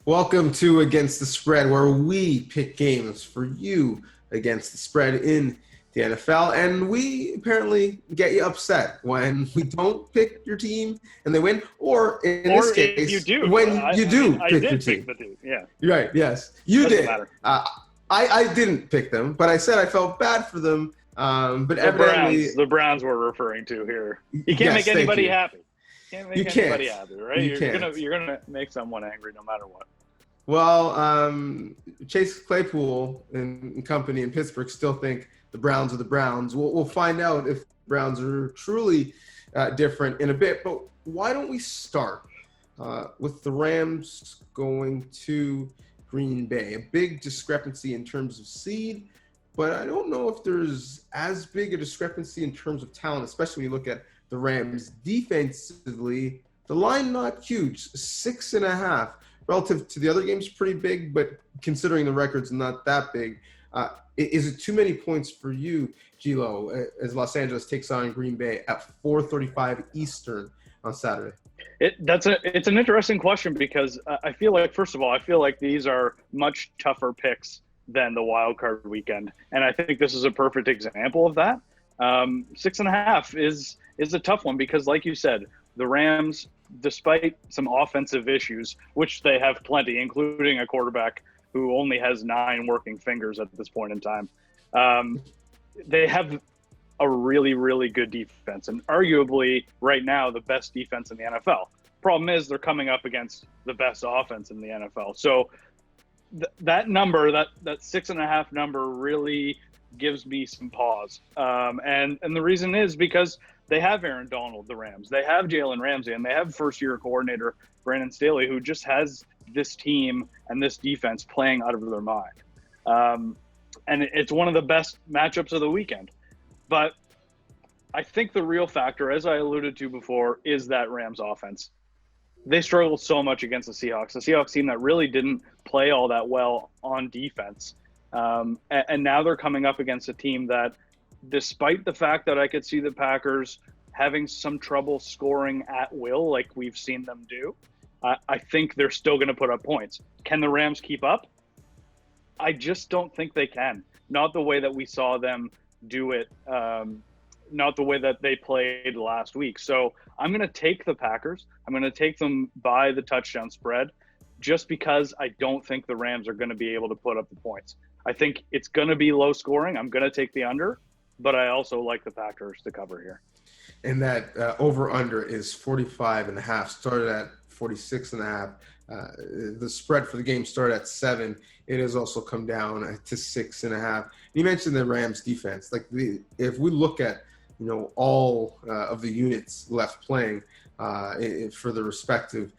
Welcome to Against the Spread, where we pick games for you against the spread in the NFL. And we apparently get you upset when we don't pick your team and they win, or in this case, you do. when you do I pick did your pick team. the team. Yeah. Right, yes. You Doesn't did. matter. I didn't pick them, but I said I felt bad for them. But evidently, The Browns we're referring to here. You can't make anybody happy. Can't make anybody happy, right? You're gonna make someone angry no matter what. Well, Chase Claypool and company in Pittsburgh still think the Browns are the Browns. We'll find out if the Browns are truly different in a bit. But why don't we start with the Rams going to Green Bay? A big discrepancy in terms of seed, but I don't know if there's as big a discrepancy in terms of talent, especially when you look at the Rams defensively. The line not huge, 6.5. Relative to the other games, pretty big, but considering the record's not that big. Is it too many points for you, Gilo, as Los Angeles takes on Green Bay at 4:35 Eastern on Saturday? It's an interesting question because I feel like these are much tougher picks than the wild card weekend, and I think this is a perfect example of that. 6.5 is a tough one because, like you said, the Rams, despite some offensive issues, which they have plenty, including a quarterback who only has 9 working fingers at this point in time, they have a really, really good defense, and arguably right now the best defense in the NFL. Problem is they're coming up against the best offense in the NFL. So that number, that 6.5 number really gives me some pause. And the reason is because they have Aaron Donald, the Rams. They have Jalen Ramsey, and they have first-year coordinator Brandon Staley, who just has this team and this defense playing out of their mind. And it's one of the best matchups of the weekend. But I think the real factor, as I alluded to before, is that Rams offense. They struggled so much against the Seahawks team that really didn't play all that well on defense. And now they're coming up against a team that, despite the fact that I could see the Packers having some trouble scoring at will, like we've seen them do, I think they're still going to put up points. Can the Rams keep up? I just don't think they can. Not the way that we saw them do it, not the way that they played last week. So I'm going to take the Packers. I'm going to take them by the touchdown spread just because I don't think the Rams are going to be able to put up the points. I think it's going to be low scoring. I'm going to take the under, but I also like the Packers to cover here. And that over-under is 45.5, started at 46.5. The spread for the game started at 7. It has also come down to 6.5. You mentioned the Rams defense. If we look at all of the units left playing for the respective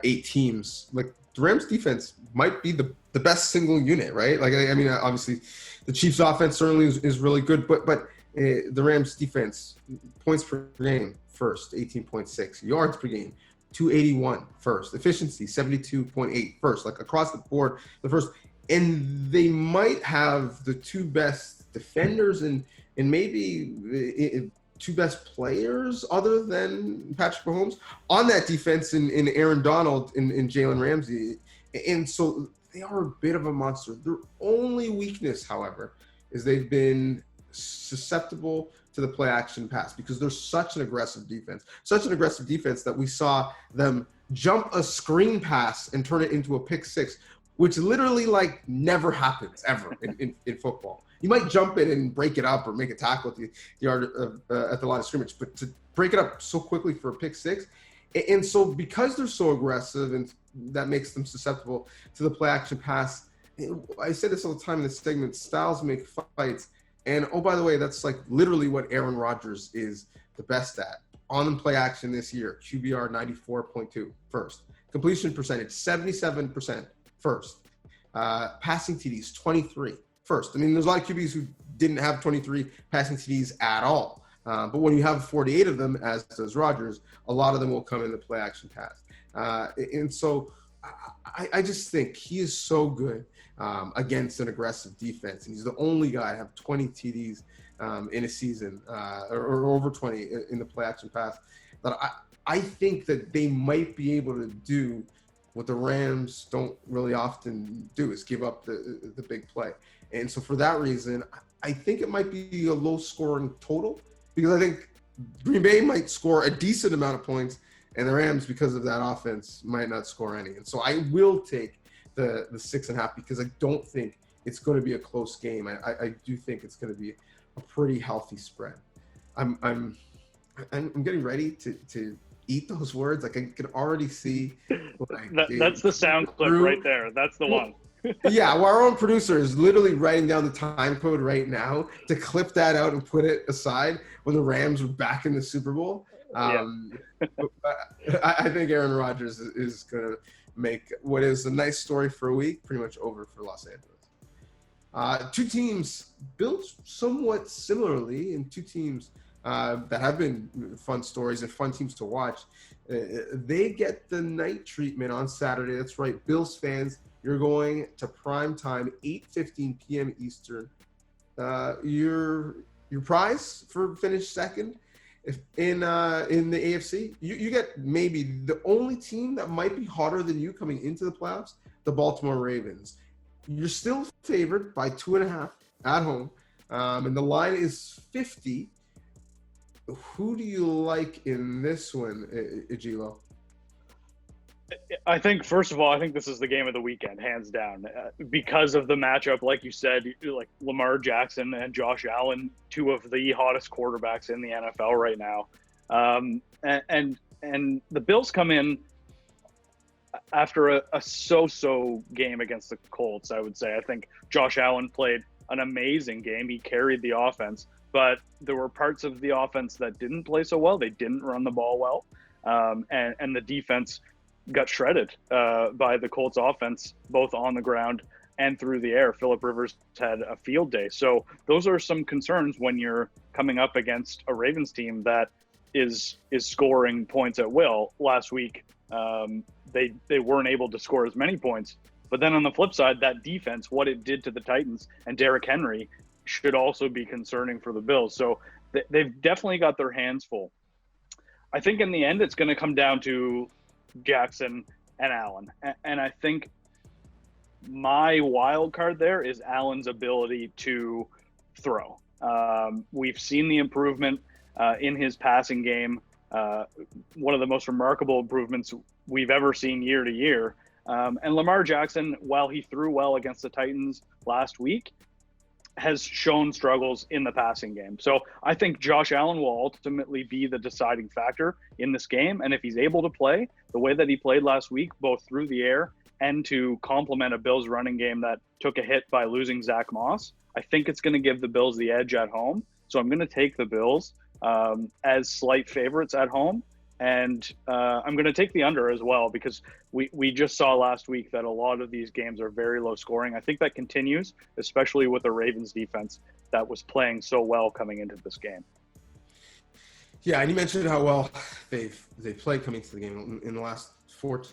8 teams, the Rams defense might be the best single unit, right? Obviously the Chiefs offense certainly is really good, but the Rams defense, points per game first, 18.6, yards per game, 281 first, efficiency 72.8 first, across the board the first. And they might have the 2 best defenders and maybe 2 best players other than Patrick Mahomes on that defense in Aaron Donald and Jalen Ramsey. And so they are a bit of a monster. Their only weakness, however, is they've been susceptible to the play action pass because they're such an aggressive defense that we saw them jump a screen pass and turn it into a pick 6, which literally never happens ever in football. You might jump it and break it up or make a tackle at the yard at the line of scrimmage, but to break it up so quickly for a pick 6. And so because they're so aggressive, and that makes them susceptible to the play action pass, I say this all the time in this segment, styles make fights. And oh, by the way, that's literally what Aaron Rodgers is the best at. On play action this year, QBR 94.2 first. Completion percentage 77% first. Passing TDs 23 first. There's a lot of QBs who didn't have 23 passing TDs at all. But when you have 48 of them, as does Rodgers, a lot of them will come in the play action pass. And so I just think he is so good against an aggressive defense. And he's the only guy to have 20 TDs in a season or over 20 in the play action pass that I think that they might be able to do what the Rams don't really often do is give up the big play. And so for that reason, I think it might be a low scoring total, because I think Green Bay might score a decent amount of points, and the Rams, because of that offense, might not score any. And so I will take the 6.5, because I don't think it's going to be a close game. I do think it's going to be a pretty healthy spread. I'm getting ready to eat those words. Like, I can already see. That's the sound clip right there. That's the one. Yeah, well, our own producer is literally writing down the time code right now to clip that out and put it aside when the Rams were back in the Super Bowl. I think Aaron Rodgers is going to make what is a nice story for a week pretty much over for Los Angeles. Two teams built somewhat similarly, and two teams that have been fun stories and fun teams to watch. They get the night treatment on Saturday. That's right, Bills fans. You're going to prime time, 8:15 p.m. Eastern. Your prize for finish second in the AFC, you get maybe the only team that might be hotter than you coming into the playoffs, the Baltimore Ravens. You're still favored by 2.5 at home, and the line is 50. Who do you like in this one, Ejilo? I think, first of all, I think this is the game of the weekend, hands down, because of the matchup. Like you said, like Lamar Jackson and Josh Allen, two of the hottest quarterbacks in the NFL right now. And the Bills come in after a so-so game against the Colts, I would say. I think Josh Allen played an amazing game. He carried the offense, but there were parts of the offense that didn't play so well. They didn't run the ball well. And the defense got shredded by the Colts offense, both on the ground and through the air. Phillip Rivers had a field day. So those are some concerns when you're coming up against a Ravens team that is scoring points at will. Last week, they weren't able to score as many points. But then on the flip side, that defense, what it did to the Titans and Derrick Henry, should also be concerning for the Bills. So they've definitely got their hands full. I think in the end, it's going to come down to Jackson and Allen. And I think my wild card there is Allen's ability to throw. We've seen the improvement in his passing game, one of the most remarkable improvements we've ever seen year to year. And Lamar Jackson, while he threw well against the Titans last week, has shown struggles in the passing game. So I think Josh Allen will ultimately be the deciding factor in this game. And if he's able to play the way that he played last week, both through the air and to complement a Bills running game that took a hit by losing Zach Moss, I think it's going to give the Bills the edge at home. So I'm going to take the Bills as slight favorites at home. And I'm going to take the under as well, because we just saw last week that a lot of these games are very low scoring. I think that continues, especially with the Ravens defense that was playing so well coming into this game. Yeah, and you mentioned how well they've played coming to the game. In the last four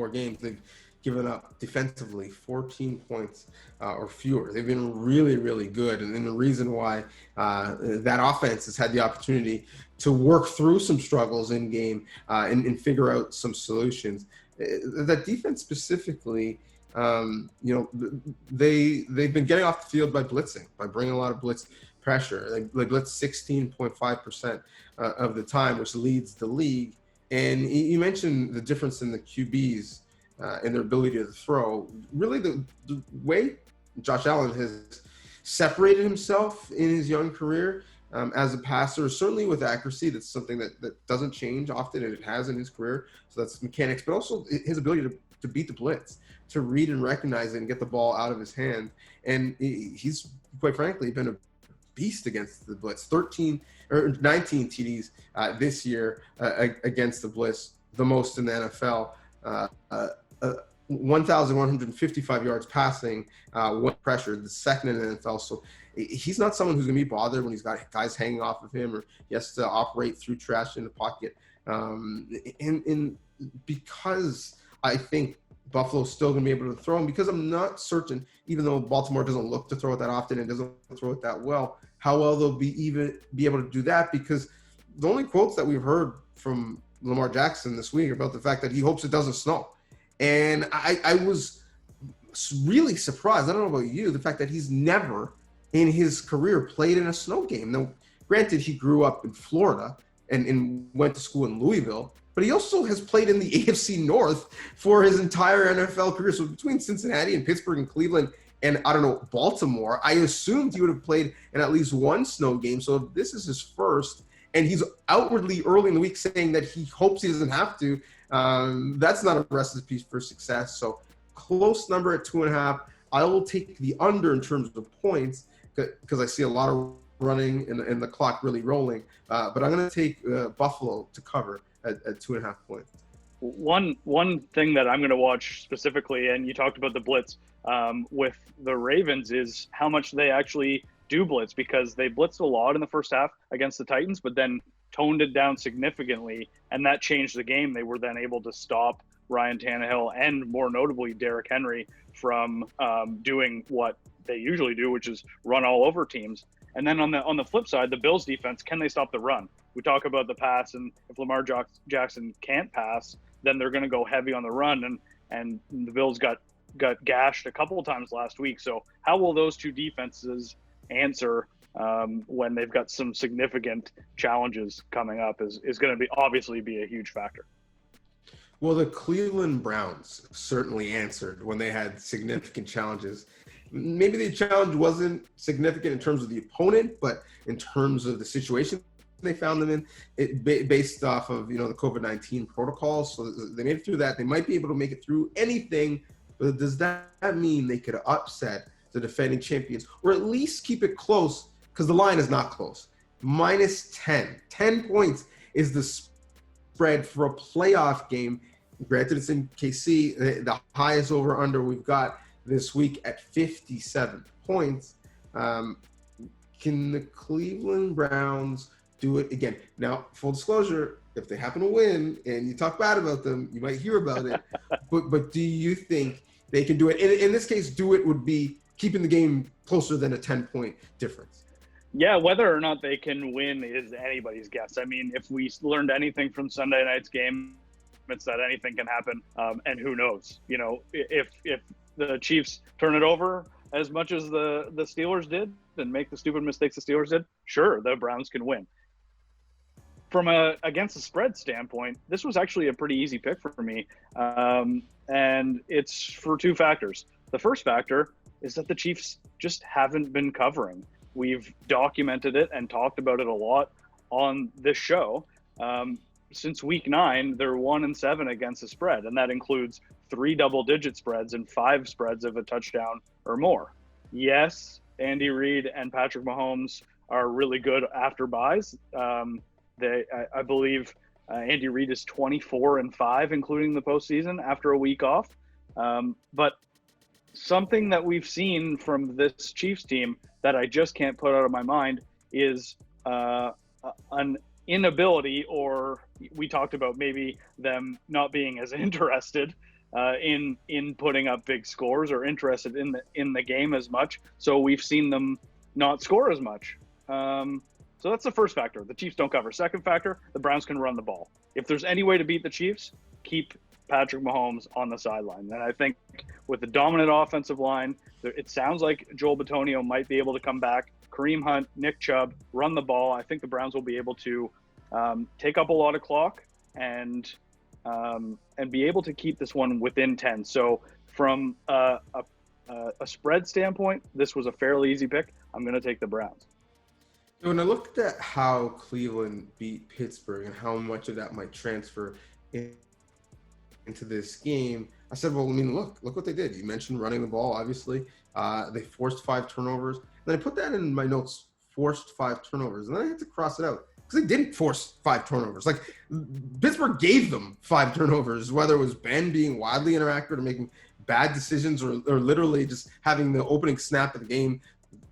games, they've given up defensively 14 points or fewer. They've been really, really good. And the reason why that offense has had the opportunity to work through some struggles in game and figure out some solutions. That defense specifically, they've been getting off the field by blitzing, by bringing a lot of blitz pressure. They blitz 16.5% of the time, which leads the league. And you mentioned the difference in the QBs and their ability to throw. Really, the way Josh Allen has separated himself in his young career as a passer, certainly with accuracy, that's something that doesn't change often, and it has in his career. So that's mechanics, but also his ability to beat the blitz, to read and recognize it and get the ball out of his hand. And he's, quite frankly, been a beast against the blitz. 19 TDs this year against the blitz, the most in the NFL. 1,155 yards passing, one pressure, the second in the NFL. So he's not someone who's going to be bothered when he's got guys hanging off of him or he has to operate through trash in the pocket. And because I think Buffalo's still going to be able to throw him, because I'm not certain, even though Baltimore doesn't look to throw it that often and doesn't throw it that well, how well they'll be able to do that, because the only quotes that we've heard from Lamar Jackson this week are about the fact that he hopes it doesn't snow. And I was really surprised. I don't know about you, the fact that he's never in his career played in a snow game. Now, granted, he grew up in Florida and went to school in Louisville, but he also has played in the AFC North for his entire NFL career. So between Cincinnati and Pittsburgh and Cleveland and, I don't know, Baltimore, I assumed he would have played in at least one snow game. So if this is his first, and he's outwardly early in the week saying that he hopes he doesn't have to, that's not a recipe for success. So close number at 2.5. I will take the under in terms of points because I see a lot of running and the clock really rolling. But I'm going to take Buffalo to cover at 2.5 points. One thing that I'm going to watch specifically, and you talked about the blitz with the Ravens, is how much they actually do blitz, because they blitzed a lot in the first half against the Titans, but then toned it down significantly, and that changed the game. They were then able to stop Ryan Tannehill and, more notably, Derrick Henry from doing what they usually do, which is run all over teams. And then on the flip side, the Bills defense, can they stop the run? We talk about the pass, and if Lamar Jackson can't pass, then they're going to go heavy on the run, and the Bills got gashed a couple of times last week. So how will those two defenses answer when they've got some significant challenges coming up is going to obviously be a huge factor. Well, the Cleveland Browns certainly answered when they had significant challenges. Maybe the challenge wasn't significant in terms of the opponent, but in terms of the situation they found them in, based off of, the COVID-19 protocols. So they made it through that. They might be able to make it through anything, but does that mean they could upset the defending champions, or at least keep it close? Because the line is not close. -10. 10 points is the spread for a playoff game. Granted, it's in KC. The highest over-under we've got this week at 57 points. Can the Cleveland Browns do it again? Now, full disclosure, if they happen to win and you talk bad about them, you might hear about it. but do you think they can do it? In this case, do it would be keeping the game closer than a 10-point difference. Yeah, whether or not they can win is anybody's guess. I mean, if we learned anything from Sunday night's game, it's that anything can happen, and who knows? If the Chiefs turn it over as much as the Steelers did and make the stupid mistakes the Steelers did, sure, the Browns can win. From a against the spread standpoint, this was actually a pretty easy pick for me, and it's for two factors. The first factor is that the Chiefs just haven't been covering. We've documented it and talked about it a lot on this show. Since week 9, they're 1-7 against the spread, and that includes 3 double-digit spreads and 5 spreads of a touchdown or more. Yes, Andy Reid and Patrick Mahomes are really good after buys. I believe Andy Reid is 24-5, including the postseason, after a week off. But something that we've seen from this Chiefs team that I just can't put out of my mind is an inability, or we talked about maybe them not being as interested in putting up big scores or interested in the game as much. So we've seen them not score as much. So that's the first factor. The Chiefs don't cover. Second factor, the Browns can run the ball. If there's any way to beat the Chiefs, keep Patrick Mahomes on the sideline. And I think with the dominant offensive line, it sounds like Joel Bitonio might be able to come back. Kareem Hunt, Nick Chubb, run the ball. I think the Browns will be able to take up a lot of clock and be able to keep this one within 10. So from a spread standpoint, this was a fairly easy pick. I'm going to take the Browns. When I looked at how Cleveland beat Pittsburgh and how much of that might transfer into this game, I said, well, I mean, look what they did. You mentioned running the ball, obviously. They forced 5 turnovers. And then I put that in my notes, forced 5 turnovers. And then I had to cross it out because they didn't force 5 turnovers. Like, Pittsburgh gave them 5 turnovers, whether it was Ben being wildly inaccurate or making bad decisions or literally just having the opening snap of the game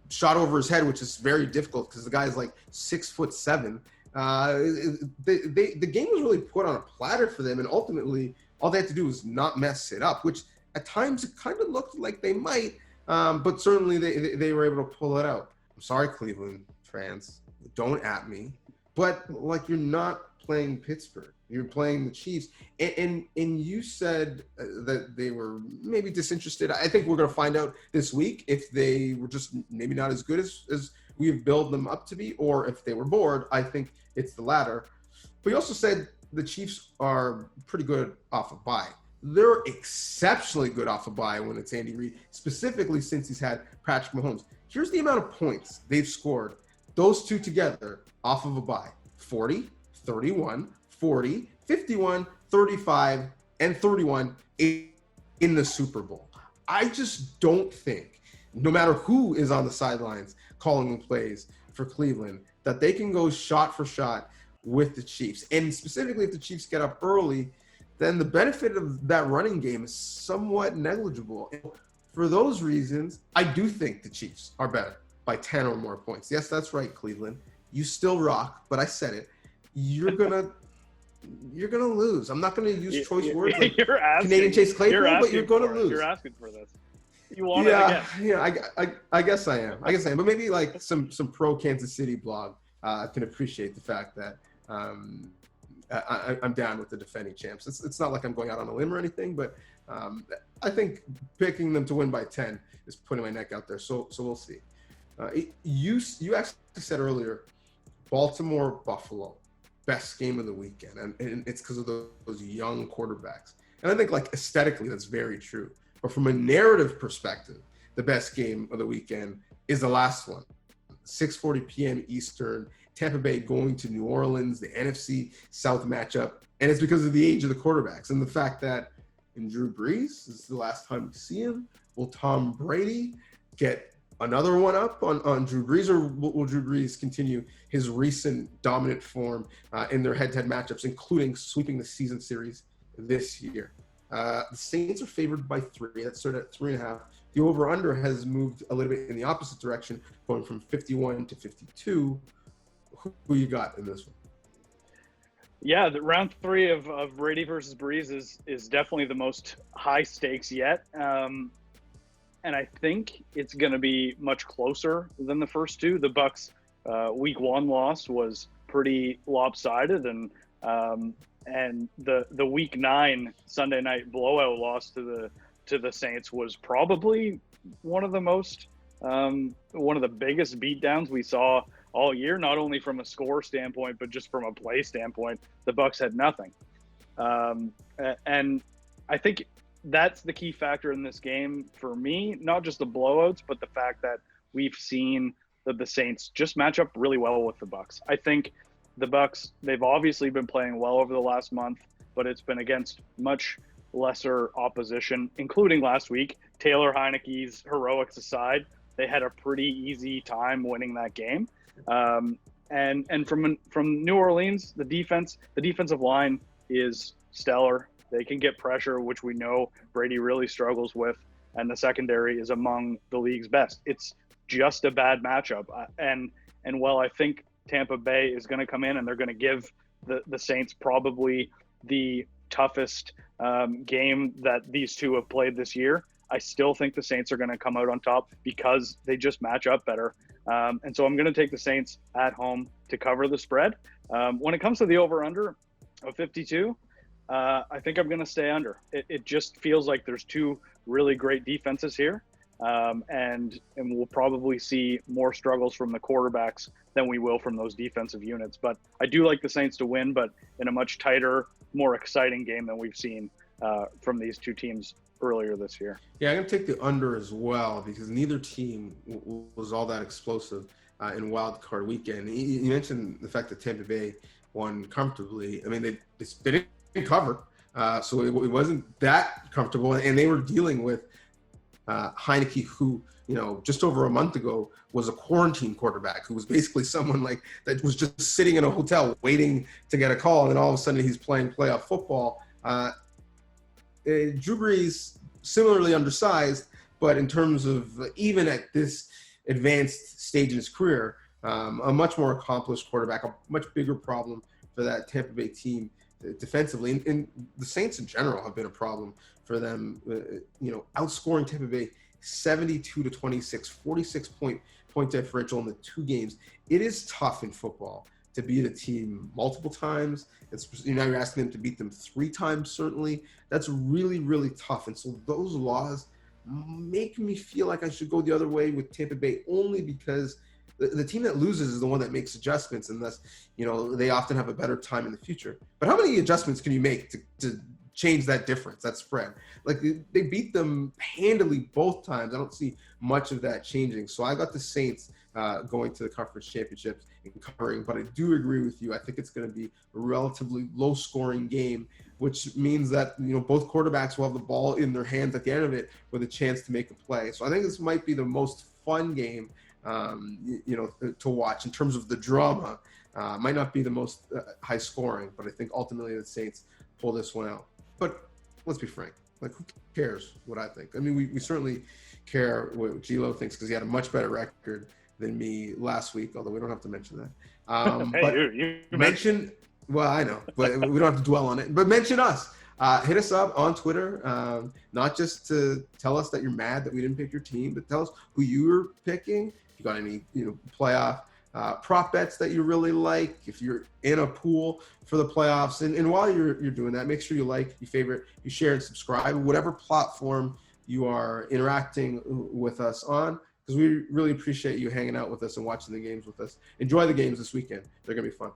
shot over his head, which is very difficult because the guy is like 6'7". The game was really put on a platter for them, and ultimately all they had to do was not mess it up, which at times it kind of looked like they might, but certainly they were able to pull it out. I'm sorry, Cleveland fans, don't at me, but like, you're not playing Pittsburgh. You're playing the Chiefs, and you said that they were maybe disinterested. I think we're going to find out this week if they were just maybe not as good as we've built them up to be, or if they were bored. I think it's the latter. But you also said the Chiefs are pretty good off a bye. They're exceptionally good off a bye when it's Andy Reid, specifically since he's had Patrick Mahomes. Here's the amount of points they've scored, those two together, off of a bye: 40, 31, 40, 51, 35, and 31 in the Super Bowl. I just don't think, no matter who is on the sidelines calling the plays for Cleveland, that they can go shot for shot with the Chiefs. And specifically, if the Chiefs get up early, then the benefit of that running game is somewhat negligible. For those reasons, I do think the Chiefs are better by 10 or more points. Yes, that's right, Cleveland. You still rock, but I said it. You're gonna lose. I'm not gonna use choice words like Canadian Chase Claypool, but you're gonna lose. You're asking for this. You want it again. Yeah. I guess I am. But maybe like some pro Kansas City blog can appreciate the fact that I'm down with the defending champs. It's not like I'm going out on a limb or anything, but I think picking them to win by 10 is putting my neck out there. So we'll see. You actually said earlier, Baltimore Buffalo, best game of the weekend, and it's because of those young quarterbacks. And I think like aesthetically that's very true. But from a narrative perspective, the best game of the weekend is the last one, 6:40 p.m. Eastern. Tampa Bay going to New Orleans, the NFC South matchup, and it's because of the age of the quarterbacks and the fact that in Drew Brees, this is the last time we see him. Will Tom Brady get another one up on Drew Brees, or will Drew Brees continue his recent dominant form in their head-to-head matchups, including sweeping the season series this year? The Saints are favored by 3. That started at 3.5. The over-under has moved a little bit in the opposite direction, going from 51 to 52. Who you got in this one? Yeah, the round 3 of Brady versus Brees is definitely the most high stakes yet. And I think it's going to be much closer than the first two. The Bucs week 1 loss was pretty lopsided, and the week 9 Sunday night blowout loss to the Saints was probably one of the biggest beatdowns we saw all year, not only from a score standpoint, but just from a play standpoint. The Bucs had nothing. And I think that's the key factor in this game for me, not just the blowouts, but the fact that we've seen that the Saints just match up really well with the Bucs. I think the Bucs, they've obviously been playing well over the last month, but it's been against much lesser opposition, including last week. Taylor Heineke's heroics aside, they had a pretty easy time winning that game. And from New Orleans, the defensive line is stellar. They can get pressure, which we know Brady really struggles with, and the secondary is among the league's best. It's just a bad matchup. And while I think Tampa Bay is going to come in and they're going to give the Saints probably the toughest game that these two have played this year, I still think the Saints are going to come out on top because they just match up better. And so I'm going to take the Saints at home to cover the spread. When it comes to the over-under of 52, I think I'm going to stay under. It just feels like there's two really great defenses here. And we'll probably see more struggles from the quarterbacks than we will from those defensive units. But I do like the Saints to win, but in a much tighter, more exciting game than we've seen from these two teams earlier this year. Yeah, I'm going to take the under as well because neither team was all that explosive in wild card weekend. You mentioned the fact that Tampa Bay won comfortably. I mean, they didn't cover, so it wasn't that comfortable, and they were dealing with Heineke, who, just over a month ago was a quarantine quarterback, who was basically someone like that was just sitting in a hotel waiting to get a call, and then all of a sudden he's playing playoff football. Drew Brees, similarly undersized, but in terms of even at this advanced stage in his career, a much more accomplished quarterback, a much bigger problem for that Tampa Bay team defensively. And the Saints in general have been a problem for them, outscoring Tampa Bay 72-26, 46 point differential in the two games. It is tough in football to beat a team multiple times. Now you're asking them to beat them 3 times, certainly. That's really, really tough. And so those laws make me feel like I should go the other way with Tampa Bay, only because the team that loses is the one that makes adjustments, and thus, they often have a better time in the future. But how many adjustments can you make to change that difference, that spread? Like, they beat them handily both times. I don't see much of that changing. So I got the Saints going to the conference championships and covering, but I do agree with you. I think it's going to be a relatively low scoring game, which means that, both quarterbacks will have the ball in their hands at the end of it with a chance to make a play. So I think this might be the most fun game, to watch in terms of the drama. Might not be the most high scoring, but I think ultimately the Saints pull this one out. But let's be frank, like, who cares what I think? I mean, we certainly care what Gilo thinks, because he had a much better record than me last week, although we don't have to mention that. Hey, but you mention, well, I know, but we don't have to dwell on it. But mention us. Hit us up on Twitter, not just to tell us that you're mad that we didn't pick your team, but tell us who you were picking. If you got any, playoff prop bets that you really like, if you're in a pool for the playoffs. And while you're doing that, make sure you like, you favorite, you share, and subscribe, whatever platform you are interacting with us on, because we really appreciate you hanging out with us and watching the games with us. Enjoy the games this weekend. They're going to be fun.